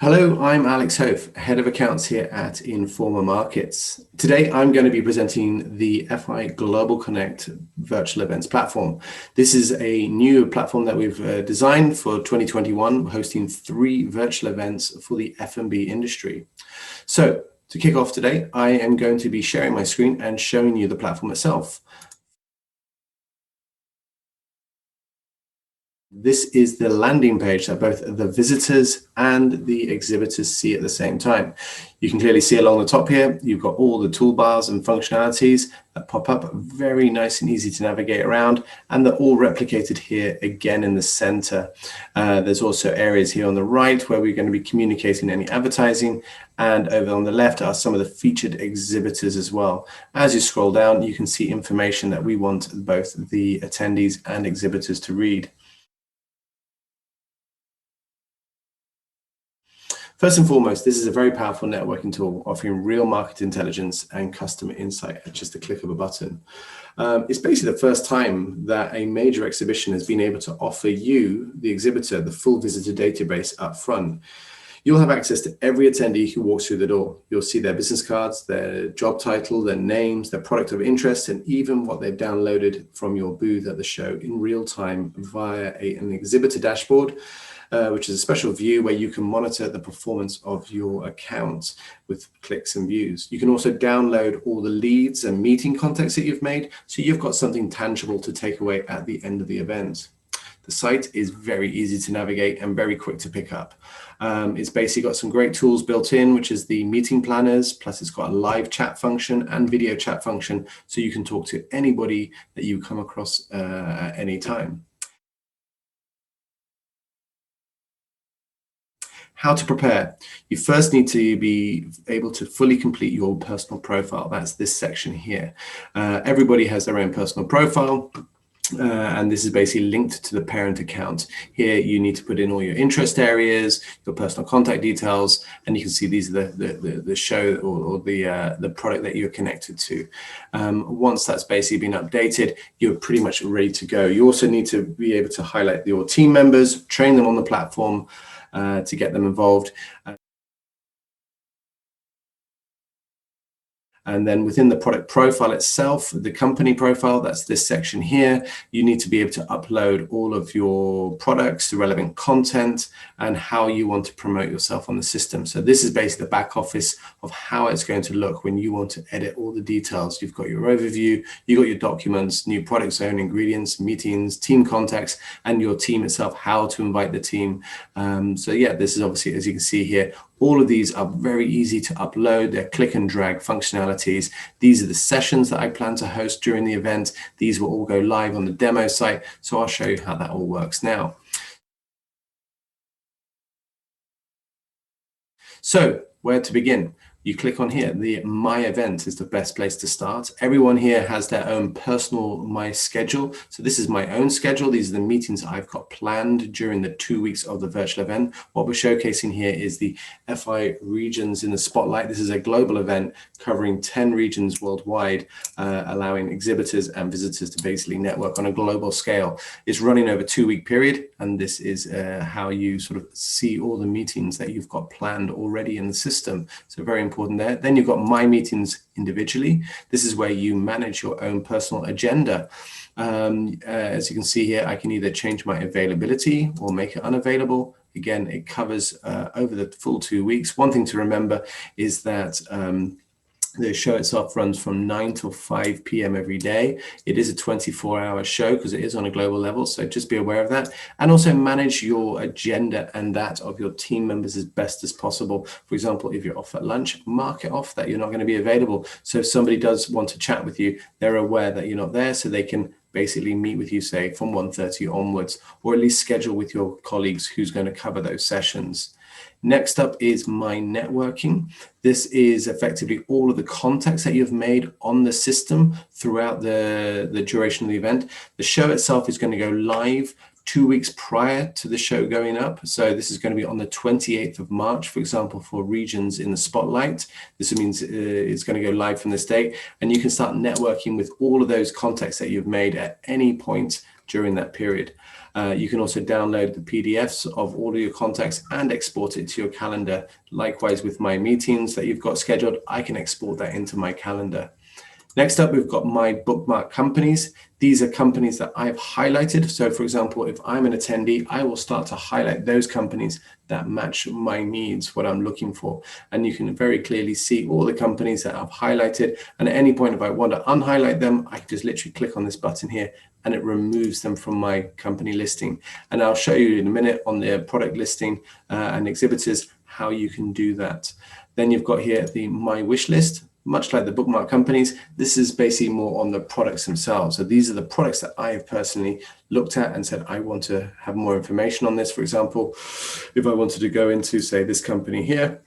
Hello, I'm Alex Hof, Head of Accounts here at Informa Markets. Today, I'm going to be presenting the FI Global Connect virtual events platform. This is a new platform that we've designed for 2021, hosting 3 virtual events for the F&B industry. So, to kick off today, I am going to be sharing my screen and showing you the platform itself. This is the landing page that both the visitors and the exhibitors see at the same time. You can clearly see along the top here, you've got all the toolbars and functionalities that pop up, very nice and easy to navigate around, and they're all replicated here again in the center. There's also areas here on the right where we're going to be communicating any advertising, and over on the left are some of the featured exhibitors as well. As you scroll down, you can see information that we want both the attendees and exhibitors to read. First and foremost, this is a very powerful networking tool offering real market intelligence and customer insight at just a click of a button. It's basically the first time that a major exhibition has been able to offer you, the exhibitor, the full visitor database up front. You'll have access to every attendee who walks through the door. You'll see their business cards, their job title, their names, their product of interest, and even what they've downloaded from your booth at the show in real time via an exhibitor dashboard. Which is a special view where you can monitor the performance of your account with clicks and views. You can also download all the leads and meeting contacts that you've made, so you've got something tangible to take away at the end of the event. The site is very easy to navigate and very quick to pick up. It's basically got some great tools built in, which is the meeting planners, plus it's got a live chat function and video chat function, so you can talk to anybody that you come across at any time. How to prepare. You first need to be able to fully complete your personal profile. That's this section here. Everybody has their own personal profile. And this is basically linked to the parent account. Here you need to put in all your interest areas, your personal contact details, and you can see these are the show or the product that you're connected to. Once that's basically been updated, you're pretty much ready to go. You also need to be able to highlight your team members, train them on the platform to get them involved. And then within the product profile itself, the company profile, that's this section here, you need to be able to upload all of your products, the relevant content, and how you want to promote yourself on the system. So this is basically the back office of how it's going to look when you want to edit all the details. You've got your overview, you've got your documents, new product zone, ingredients, meetings, team contacts, and your team itself, how to invite the team. So yeah, this is obviously, as you can see here, all of these are very easy to upload. They're click and drag functionalities. These are the sessions that I plan to host during the event. These will all go live on the demo site. So I'll show you how that all works now. So where to begin? You click on here, the My Event is the best place to start. Everyone here has their own personal My Schedule. So this is my own schedule. These are the meetings I've got planned during the 2 weeks of the virtual event. What we're showcasing here is the FI regions in the spotlight. This is a global event covering 10 regions worldwide, allowing exhibitors and visitors to basically network on a global scale. It's running over a 2-week period, and this is how you sort of see all the meetings that you've got planned already in the system. So very important there. Then you've got My Meetings individually. This is where you manage your own personal agenda. As you can see here, I can either change my availability or make it unavailable. Again, it covers over the full 2 weeks. One thing to remember is that the show itself runs from 9 till 5 p.m. every day. It is a 24-hour show because it is on a global level, so just be aware of that. And also manage your agenda and that of your team members as best as possible. For example, if you're off at lunch, mark it off that you're not going to be available. So if somebody does want to chat with you, they're aware that you're not there, so they can basically meet with you, say, from 1:30 onwards, or at least schedule with your colleagues who's going to cover those sessions. Next up is My Networking. This is effectively all of the contacts that you've made on the system throughout the duration of the event. The show itself is going to go live 2 weeks prior to the show going up. So this is going to be on the 28th of March, for example, for regions in the spotlight. This means it's going to go live from this date, and you can start networking with all of those contacts that you've made at any point during that period. You can also download the PDFs of all of your contacts and export it to your calendar. Likewise with my meetings that you've got scheduled, I can export that into my calendar. Next up, we've got my bookmark companies. These are companies that I've highlighted. So for example, if I'm an attendee, I will start to highlight those companies that match my needs, what I'm looking for. And you can very clearly see all the companies that I've highlighted. And at any point, if I want to unhighlight them, I can just literally click on this button here and it removes them from my company listing. And I'll show you in a minute on the product listing and exhibitors how you can do that. Then you've got here the My Wish List. Much like the bookmark companies, this is basically more on the products themselves. So these are the products that I have personally looked at and said, I want to have more information on this. For example, if I wanted to go into, say, this company here,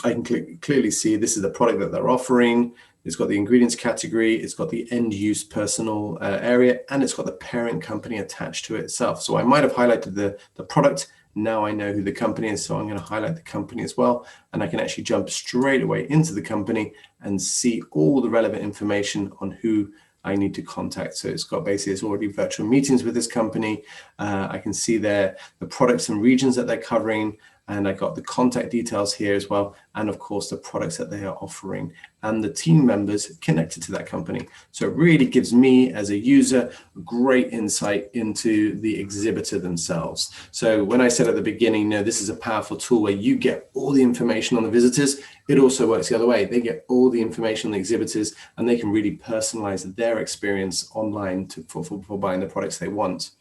I can clearly see this is the product that they're offering. It's got the ingredients category, it's got the end use personal area, and it's got the parent company attached to it itself. So I might have highlighted the product. Now I know who the company is, so I'm going to highlight the company as well, and I can actually jump straight away into the company and see all the relevant information on who I need to contact. So it's got basically, it's already virtual meetings with this company. I can see there the products and regions that they're covering, and I got the contact details here as well, and of course the products that they are offering and the team members connected to that company. So it really gives me as a user great insight into the exhibitor themselves. So when I said at the beginning, no, this is a powerful tool where you get all the information on the visitors, it also works the other way. They get all the information on the exhibitors and they can really personalize their experience online for buying the products they want.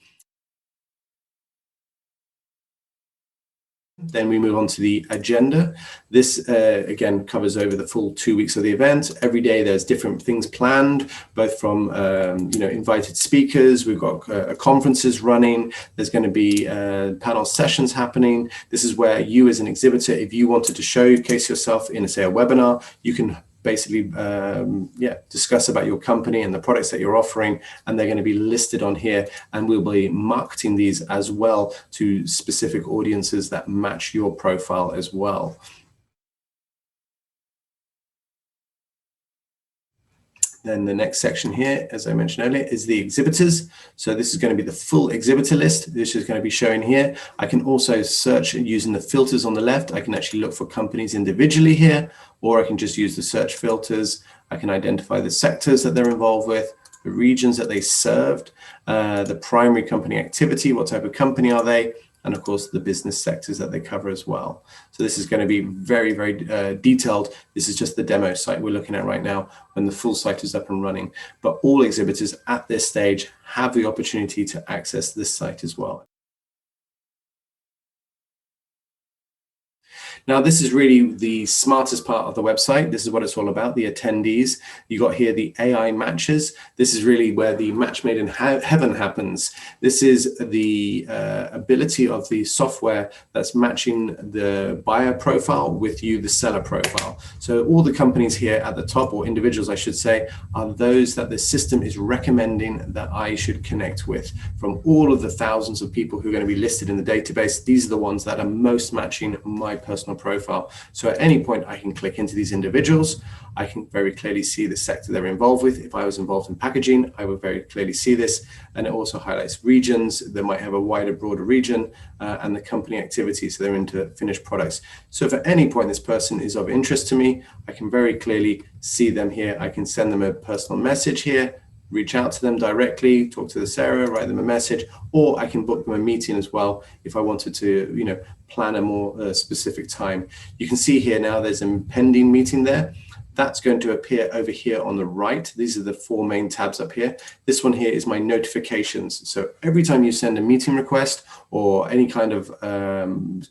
Then we move on to the agenda. This again covers over the full 2 weeks of the event. Every day there's different things planned, both from invited speakers. We've got conferences running. There's going to be panel sessions happening. This is where you as an exhibitor, if you wanted to showcase yourself in, say, a webinar, you can basically discuss about your company and the products that you're offering, and they're going to be listed on here, and we'll be marketing these as well to specific audiences that match your profile as well. Then the next section here, as I mentioned earlier, is the exhibitors. So this is going to be the full exhibitor list. This is going to be shown here. I can also search using the filters on the left. I can actually look for companies individually here, or I can just use the search filters. I can identify the sectors that they're involved with, the regions that they served, the primary company activity, what type of company are they, and of course the business sectors that they cover as well. So this is going to be very, very detailed. This is just the demo site we're looking at right now when the full site is up and running. But all exhibitors at this stage have the opportunity to access this site as well. Now, this is really the smartest part of the website. This is what it's all about, the attendees. You got here the AI matches. This is really where the match made in heaven happens. This is the ability of the software that's matching the buyer profile with you, the seller profile. So all the companies here at the top, or individuals, I should say, are those that the system is recommending that I should connect with. From all of the thousands of people who are going to be listed in the database, these are the ones that are most matching my personal profile. So at any point I can click into these individuals. I can very clearly see the sector they're involved with. If I was involved in packaging, I would very clearly see this. And it also highlights regions. They might have a wider, broader region and the company activity. So they're into finished products. So if at any point this person is of interest to me, I can very clearly see them here. I can send them a personal message here, reach out to them directly, talk to the Sarah, write them a message, or I can book them a meeting as well if I wanted to, plan a more specific time. You can see here now there's a pending meeting there. That's going to appear over here on the right. These are the 4 main tabs up here. This one here is my notifications. So every time you send a meeting request or any kind of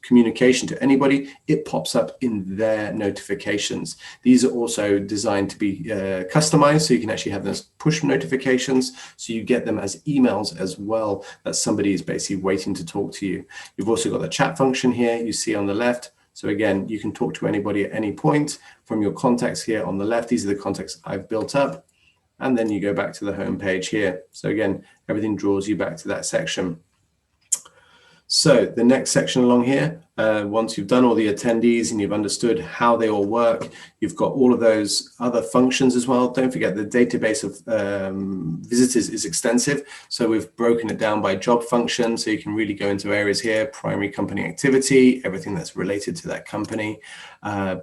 communication to anybody, it pops up in their notifications. These are also designed to be customized, so you can actually have those push notifications, so you get them as emails as well, that somebody is basically waiting to talk to you. You've also got the chat function here, you see on the left. So again, you can talk to anybody at any point from your contacts here on the left. These are the contacts I've built up. And then you go back to the home page here. So again, everything draws you back to that section. So the next section along here, Once you've done all the attendees and you've understood how they all work, you've got all of those other functions as well. Don't forget the database of visitors is extensive. So we've broken it down by job function. So you can really go into areas here: primary company activity, everything that's related to that company,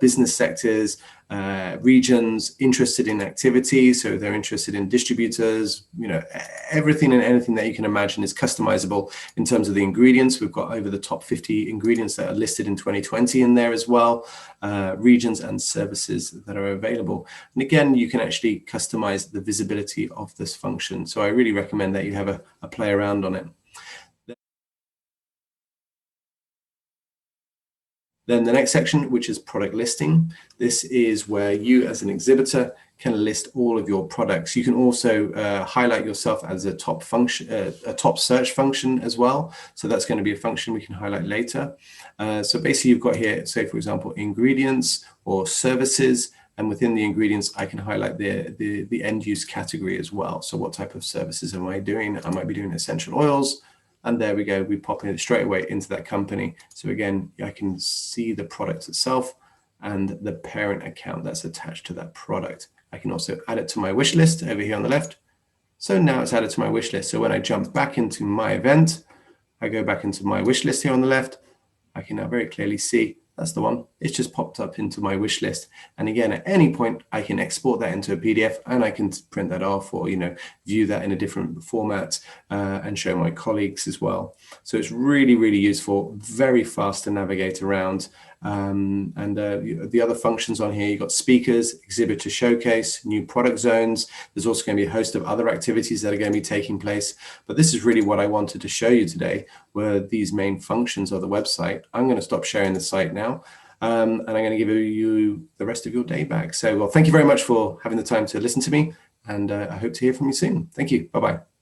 business sectors, regions, interested in activities. So they're interested in distributors, everything and anything that you can imagine is customizable. In terms of the ingredients, we've got over the top 50 ingredients that are listed in 2020 in there as well, regions and services that are available. And again, you can actually customize the visibility of this function. So I really recommend that you have a play around on it. Then the next section, which is product listing. This is where you as an exhibitor can list all of your products. You can also highlight yourself as a top function, a top search function as well. So that's going to be a function we can highlight later. So basically you've got here, say for example, ingredients or services, and within the ingredients, I can highlight the end use category as well. So what type of services am I doing? I might be doing essential oils. And there we go, we pop it straight away into that company. So again, I can see the product itself and the parent account that's attached to that product. I can also add it to my wish list over here on the left. So now it's added to my wish list. So when I jump back into my event, I go back into my wish list here on the left, I can now very clearly see that's the one. It's just popped up into my wish list. And again, at any point, I can export that into a PDF and I can print that off or, view that in a different format and show my colleagues as well. So it's really, really useful, very fast to navigate around. The other functions on here, you've got speakers, exhibitor showcase, new product zones. There's also going to be a host of other activities that are going to be taking place. But this is really what I wanted to show you today, were these main functions of the website. I'm going to stop sharing the site now. And I'm going to give you the rest of your day back. So, well, thank you very much for having the time to listen to me. And I hope to hear from you soon. Thank you. Bye-bye.